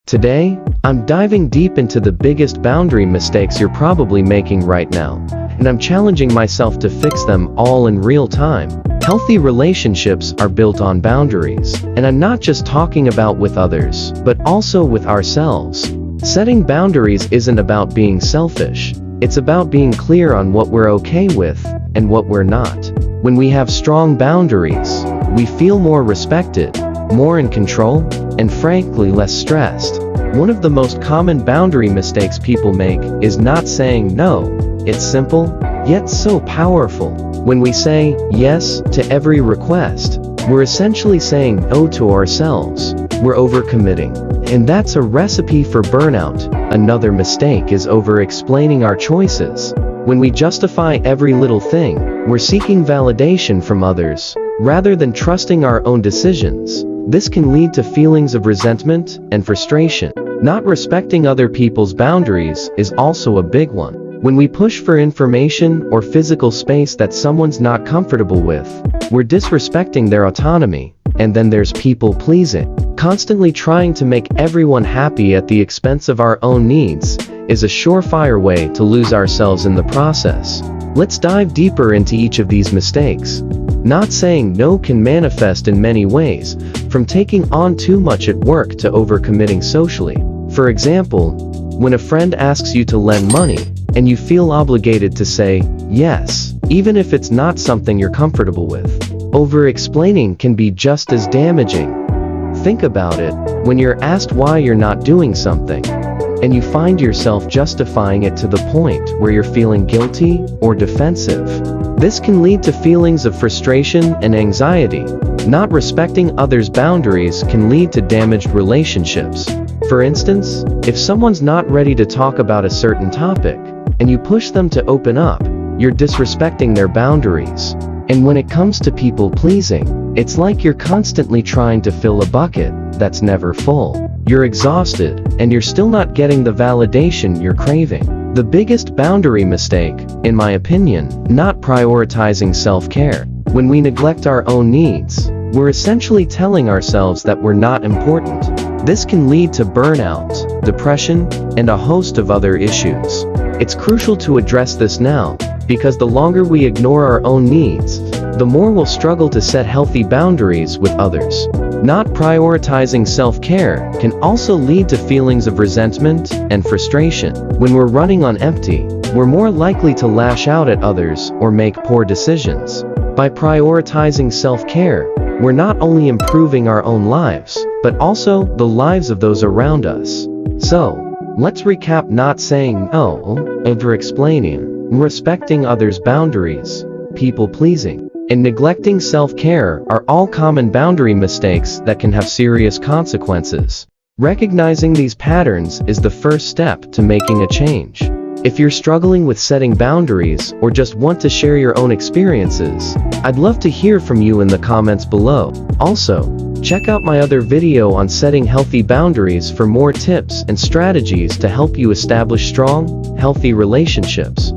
Today, I'm diving deep into the biggest boundary mistakes you're probably making right now, and I'm challenging myself to fix them all in real time. Healthy relationships are built on boundaries, and I'm not just talking about with others, but also with ourselves. Setting boundaries isn't about being selfish, it's about being clear on what we're okay with and what we're not. When we have strong boundaries, we feel more respected, more in control, and frankly less stressed. One of the most common boundary mistakes people make is not saying no. It's simple, yet so powerful. When we say yes to every request, we're essentially saying no to ourselves. We're overcommitting, and that's a recipe for burnout. Another mistake is over-explaining our choices. When we justify every little thing, we're seeking validation from others, rather than trusting our own decisions. This can lead to feelings of resentment and frustration. Not respecting other people's boundaries is also a big one. When we push for information or physical space that someone's not comfortable with, we're disrespecting their autonomy. And then there's people-pleasing. Constantly trying to make everyone happy at the expense of our own needs is a surefire way to lose ourselves in the process. Let's dive deeper into each of these mistakes. Not saying no can manifest in many ways, from taking on too much at work to overcommitting socially. For example, when a friend asks you to lend money, and you feel obligated to say yes, even if it's not something you're comfortable with. Over-explaining can be just as damaging. Think about it, when you're asked why you're not doing something, and you find yourself justifying it to the point where you're feeling guilty or defensive. This can lead to feelings of frustration and anxiety. Not respecting others' boundaries can lead to damaged relationships. For instance, if someone's not ready to talk about a certain topic, and you push them to open up, you're disrespecting their boundaries. And when it comes to people-pleasing, it's like you're constantly trying to fill a bucket that's never full. You're exhausted, and you're still not getting the validation you're craving. The biggest boundary mistake, in my opinion, not prioritizing self-care. When we neglect our own needs, we're essentially telling ourselves that we're not important. This can lead to burnout, depression, and a host of other issues. It's crucial to address this now, because the longer we ignore our own needs, the more we'll struggle to set healthy boundaries with others. Not prioritizing self-care can also lead to feelings of resentment and frustration. When we're running on empty, we're more likely to lash out at others or make poor decisions. By prioritizing self-care, we're not only improving our own lives, but also the lives of those around us. So, let's recap: not saying no, over-explaining, respecting others' boundaries, people-pleasing, and neglecting self-care are all common boundary mistakes that can have serious consequences. Recognizing these patterns is the first step to making a change. If you're struggling with setting boundaries or just want to share your own experiences, I'd love to hear from you in the comments below. Also, check out my other video on setting healthy boundaries for more tips and strategies to help you establish strong, healthy relationships.